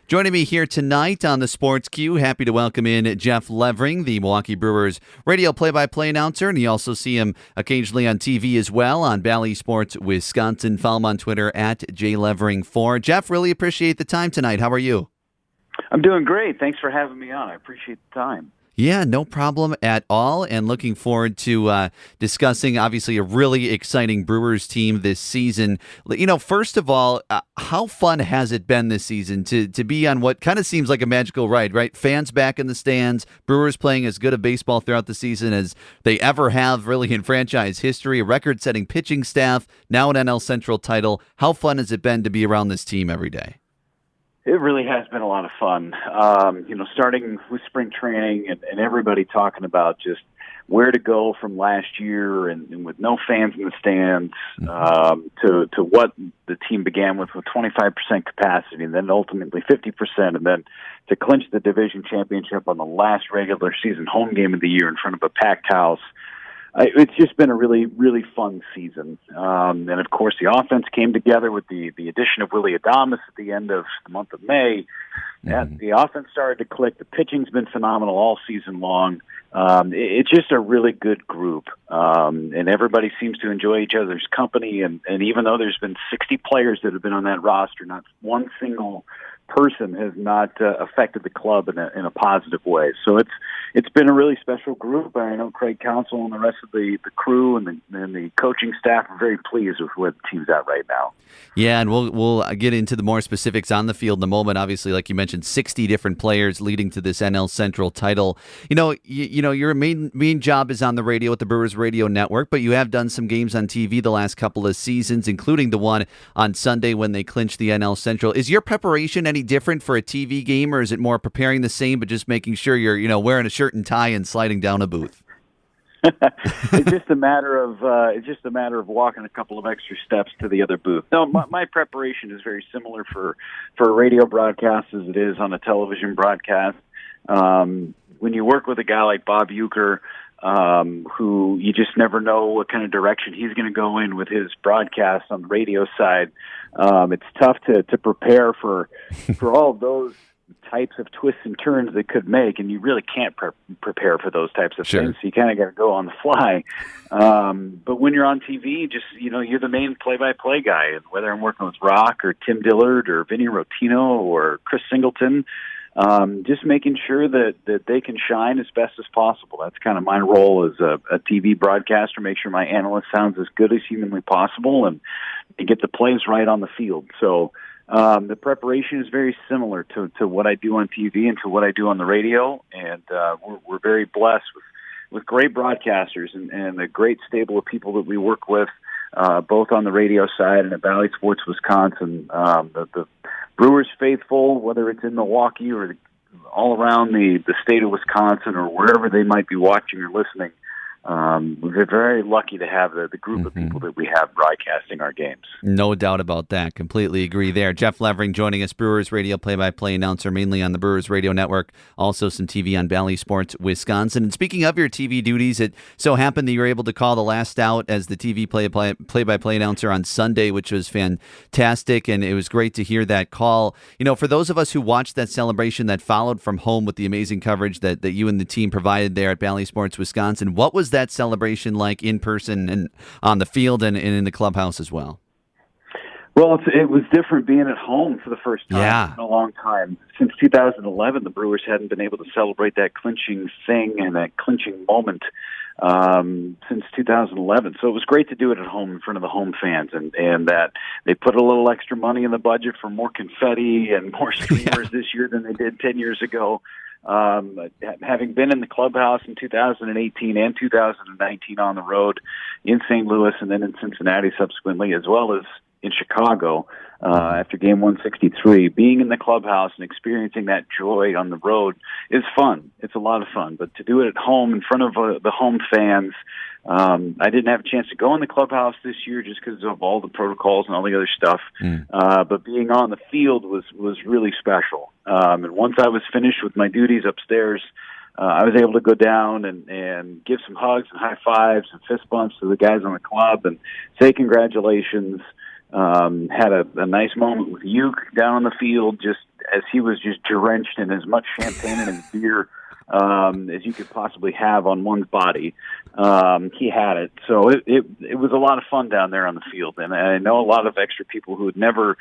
Joining me here tonight on the Sports Queue, happy to welcome in Jeff Levering, the Milwaukee Brewers radio play-by-play announcer, and you also see him occasionally on TV as well on Bally Sports Wisconsin. Follow him on Twitter at JLevering4. Jeff, really appreciate the time tonight. How are you? I'm doing great. Thanks for having me on. I appreciate the time. Yeah, no problem at all, and looking forward to discussing, obviously, a really exciting Brewers team this season. First of all, how fun has it been this season to be on what kind of seems like a magical ride, right? Fans back in the stands, Brewers playing as good a baseball throughout the season as they ever have, really, in franchise history, a record-setting pitching staff, now an NL Central title. How fun has it been to be around this team every day? It really has been a lot of fun, starting with spring training and everybody talking about just where to go from last year and with no fans in the stands to what the team began with 25% capacity and then ultimately 50% and then to clinch the division championship on the last regular season home game of the year in front of a packed house. It's just been a really, really fun season. And, of course, the offense came together with the addition of Willy Adames at the end of the month of May. And the offense started to click. The pitching's been phenomenal all season long. It's just a really good group. And everybody seems to enjoy each other's company. And even though there's been 60 players that have been on that roster, not one single person has not affected the club in a positive way. So it's been a really special group. I know Craig Counsell and the rest of the crew and the coaching staff are very pleased with where the team's at right now. Yeah, and we'll get into the more specifics on the field in a moment. Obviously, like you mentioned, 60 different players leading to this NL Central title. Your main job is on the radio with the Brewers Radio Network, but you have done some games on TV the last couple of seasons, including the one on Sunday when they clinched the NL Central. Is your preparation any different for a TV game, or is it more preparing the same, but just making sure you're wearing a shirt and tie and sliding down a booth? It's just a matter of walking a couple of extra steps to the other booth. No, my preparation is very similar for a radio broadcast as it is on a television broadcast. When you work with a guy like Bob Uecker, who you just never know what kind of direction he's going to go in with his broadcast on the radio side, it's tough to prepare for all of those types of twists and turns they could make, and you really can't prepare for those types of things. So you kind of got to go on the fly. But when you're on TV, just you're the main play-by-play guy, and whether I'm working with Rock or Tim Dillard or Vinny Rotino or Chris Singleton, just making sure that they can shine as best as possible. That's kind of my role as a TV broadcaster, make sure my analyst sounds as good as humanly possible and get the plays right on the field. So the preparation is very similar to what I do on TV and to what I do on the radio, and we're very blessed with great broadcasters and a great stable of people that we work with, both on the radio side and at Bally Sports Wisconsin. The Brewers faithful, whether it's in Milwaukee or all around the state of Wisconsin or wherever they might be watching or listening, we're very lucky to have the group of people that we have broadcasting our games. No doubt about that. Completely agree there. Jeff Levering joining us, Brewers radio play-by-play announcer, mainly on the Brewers Radio Network, also some TV on Bally Sports Wisconsin. And speaking of your TV duties, it so happened that you were able to call the last out as the TV play-by-play announcer on Sunday, which was fantastic, and it was great to hear that call. For those of us who watched that celebration that followed from home with the amazing coverage that you and the team provided there at Bally Sports Wisconsin, what was that celebration like in person and on the field and in the clubhouse as well? Well, it was different being at home for the first time in a long time. Since 2011, the Brewers hadn't been able to celebrate that clinching thing and that clinching moment since 2011. So it was great to do it at home in front of the home fans, and that they put a little extra money in the budget for more confetti and more streamers this year than they did 10 years ago. Having been in the clubhouse in 2018 and 2019 on the road in St. Louis and then in Cincinnati subsequently, as well as in Chicago after Game 163, being in the clubhouse and experiencing that joy on the road is fun. It's a lot of fun. But to do it at home in front of the home fans, I didn't have a chance to go in the clubhouse this year just because of all the protocols and all the other stuff. But being on the field was really special. And once I was finished with my duties upstairs, I was able to go down and give some hugs and high fives and fist bumps to the guys on the club and say congratulations. Had a nice moment with Uecker down on the field, just as he was just drenched in as much champagne and his beer as you could possibly have on one's body. He had it. So it was a lot of fun down there on the field. And I know a lot of extra people who had never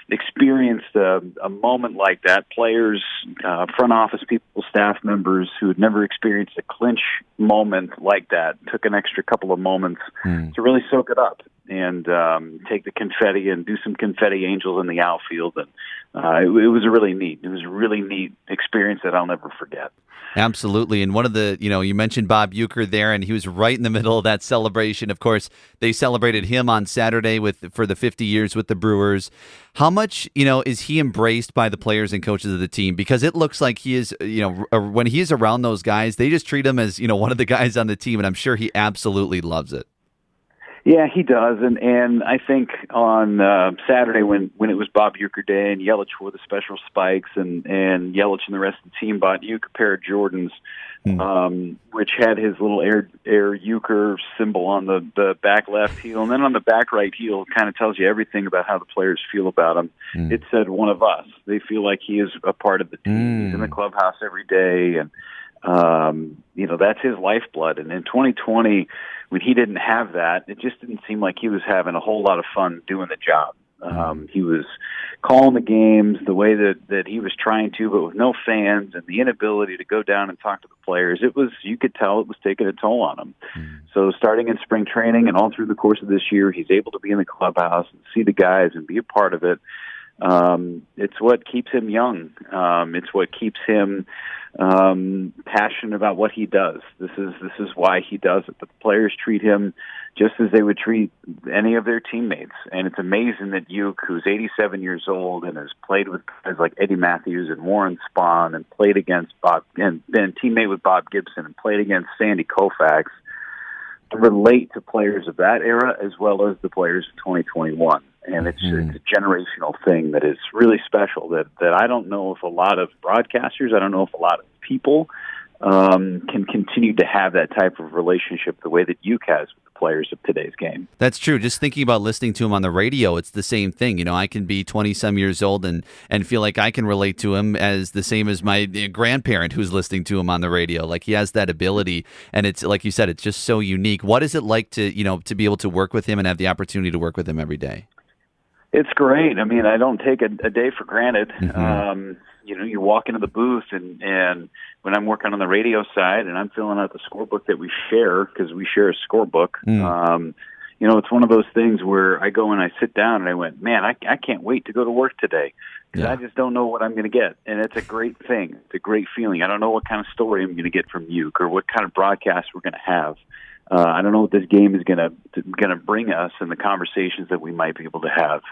experienced a moment like that, players, front office people, staff members who had never experienced a clinch moment like that, took an extra couple of moments to really soak it up and take the confetti and do some confetti angels in the outfield. And it was a really neat experience that I'll never forget. Absolutely. And one of the, you mentioned Bob Uecker there, and he was right in the middle of that celebration. Of course, they celebrated him on Saturday for the 50 years with the Brewers. How much, is he embraced by the players and coaches of the team? Because it looks like he is, when he's around those guys, they just treat him as, one of the guys on the team, and I'm sure he absolutely loves it. Yeah, he does, and I think on Saturday when it was Bob Uecker Day and Yelich wore the special spikes and Yelich and the rest of the team bought Uecker pair of Jordans, which had his little Air Uecker symbol on the back left heel, and then on the back right heel, it kind of tells you everything about how the players feel about him. It said one of us. They feel like he is a part of the team. He's in the clubhouse every day, and that's his lifeblood. And in 2020, when he didn't have that, it just didn't seem like he was having a whole lot of fun doing the job. He was calling the games the way that he was trying to, but with no fans and the inability to go down and talk to the players. You could tell it was taking a toll on him. So starting in spring training and all through the course of this year, he's able to be in the clubhouse and see the guys and be a part of it. It's what keeps him young. It's what keeps him passionate about what he does. This is why he does it. But the players treat him just as they would treat any of their teammates. And it's amazing that Uecker, who's 87 years old and has played with guys like Eddie Matthews and Warren Spahn and played against Bob and been teammate with Bob Gibson and played against Sandy Koufax, to relate to players of that era as well as the players of 2021. And it's a generational thing that is really special that I don't know if a lot of broadcasters, I don't know if a lot of people can continue to have that type of relationship the way that Uecker has with the players of today's game. That's true. Just thinking about listening to him on the radio, it's the same thing. I can be 20-some years old and feel like I can relate to him as the same as my grandparent who's listening to him on the radio. Like, he has that ability, and it's like you said, it's just so unique. What is it like to be able to work with him and have the opportunity to work with him every day? It's great. I mean, I don't take a day for granted. You walk into the booth, and when I'm working on the radio side and I'm filling out the scorebook that we share, because we share a scorebook, it's one of those things where I go and I sit down and I went, man, I can't wait to go to work today because I just don't know what I'm going to get. And it's a great thing. It's a great feeling. I don't know what kind of story I'm going to get from Uecker or what kind of broadcast we're going to have. I don't know what this game is going to bring us and the conversations that we might be able to have.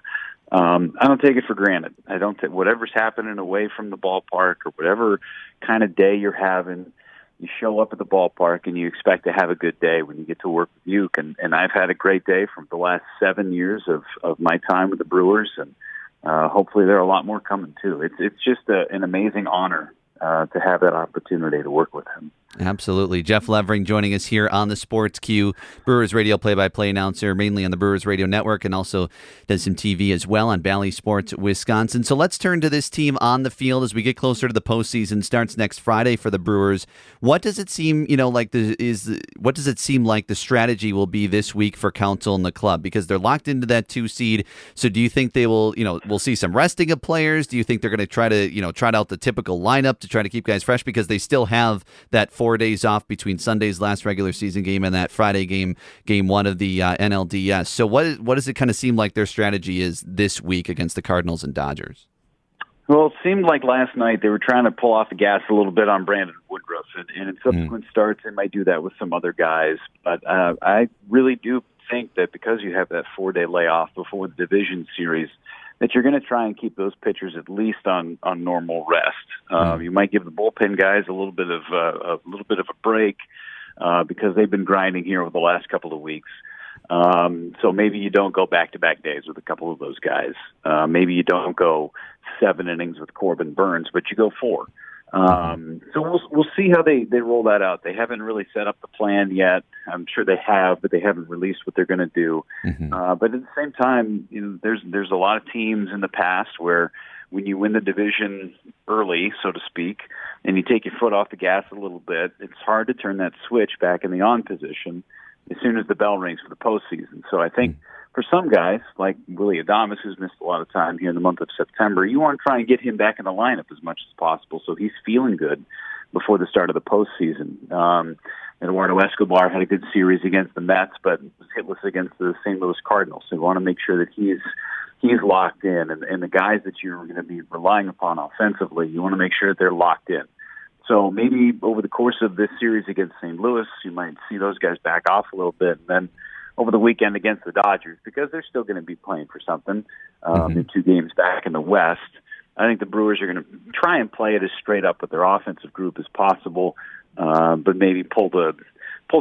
I don't take it for granted. I don't take whatever's happening away from the ballpark or whatever kind of day you're having. You show up at the ballpark and you expect to have a good day when you get to work with Uecker. And I've had a great day from the last 7 years of my time with the Brewers, and hopefully there are a lot more coming too. It's just an amazing honor to have that opportunity to work with him. Absolutely. Jeff Levering joining us here on the Sports Q, Brewers radio play-by-play announcer, mainly on the Brewers Radio Network, and also does some TV as well on Bally Sports Wisconsin. So let's turn to this team on the field as we get closer to the postseason. Starts next Friday for the Brewers. What does it seem, what does it seem like the strategy will be this week for Counsell and the club? Because they're locked into that 2 seed. So do you think they will, we'll see some resting of players? Do you think they're going to try to, trot out the typical lineup to try to keep guys fresh? Because they still have that 4 days off between Sunday's last regular season game and that Friday game 1 of the NLDS. So what does it kind of seem like their strategy is this week against the Cardinals and Dodgers? Well, it seemed like last night they were trying to pull off the gas a little bit on Brandon Woodruff, and in subsequent starts they might do that with some other guys. But I really do think that because you have that 4-day layoff before the division series, that you're going to try and keep those pitchers at least on normal rest. You might give the bullpen guys a little bit of a break because they've been grinding here over the last couple of weeks. So maybe you don't go back-to-back days with a couple of those guys. Maybe you don't go 7 innings with Corbin Burns, but you go 4. So we'll see how they roll that out. They haven't really set up the plan yet. I'm sure they have, but they haven't released what they're going to do. But at the same time, there's a lot of teams in the past where when you win the division early, so to speak, and you take your foot off the gas a little bit, it's hard to turn that switch back in the on position as soon as the bell rings for the postseason. So I think for some guys, like Willie Adames, who's missed a lot of time here in the month of September, you want to try and get him back in the lineup as much as possible so he's feeling good before the start of the postseason. Eduardo Escobar had a good series against the Mets, but was hitless against the St. Louis Cardinals. So you want to make sure that he's locked in, and the guys that you're going to be relying upon offensively, you want to make sure that they're locked in. So maybe over the course of this series against St. Louis, you might see those guys back off a little bit, and then over the weekend against the Dodgers, because they're still going to be playing for something in 2 games back in the West. I think the Brewers are going to try and play it as straight up with their offensive group as possible, but maybe pull the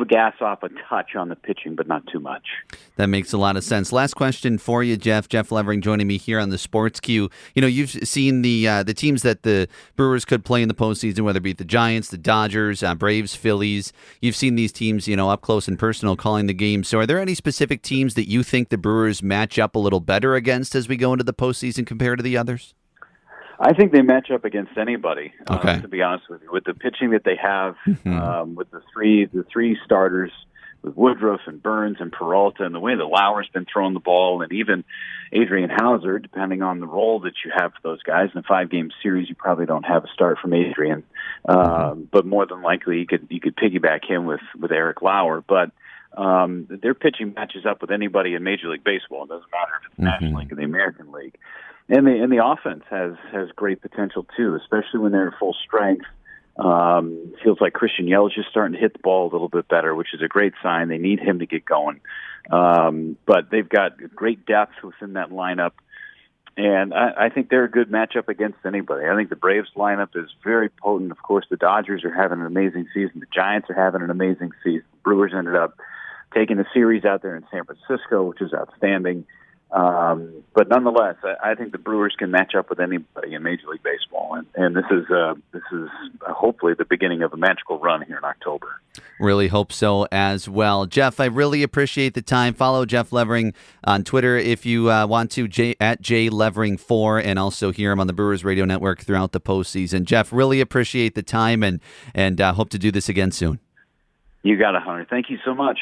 gas off a touch on the pitching, but not too much. That makes a lot of sense. Last question for you, Jeff. Jeff Levering joining me here on the Sports Queue. You've seen the teams that the Brewers could play in the postseason, whether it be the Giants, the Dodgers, Braves, Phillies. You've seen these teams, up close and personal calling the game. So are there any specific teams that you think the Brewers match up a little better against as we go into the postseason compared to the others? I think they match up against anybody, okay. To be honest with you. With the pitching that they have, with the three starters, with Woodruff and Burns and Peralta, and the way that Lauer's been throwing the ball, and even Adrian Hauser, depending on the role that you have for those guys. In a 5-game series, you probably don't have a start from Adrian, but more than likely you could piggyback him with Eric Lauer. But their pitching matches up with anybody in Major League Baseball. It doesn't matter if it's the National League or the American League. And the offense has great potential too, especially when they're at full strength. Feels like Christian Yelich is starting to hit the ball a little bit better, which is a great sign. They need him to get going. But they've got great depth within that lineup. And I think they're a good matchup against anybody. I think the Braves lineup is very potent. Of course, the Dodgers are having an amazing season. The Giants are having an amazing season. The Brewers ended up taking a series out there in San Francisco, which is outstanding. But nonetheless, I think the Brewers can match up with anybody in Major League Baseball, and this is hopefully the beginning of a magical run here in October. Really hope so as well. Jeff, I really appreciate the time. Follow Jeff Levering on Twitter if you want to, at JLevering4, and also hear him on the Brewers Radio Network throughout the postseason. Jeff, really appreciate the time, and hope to do this again soon. You got it, Hunter. Thank you so much.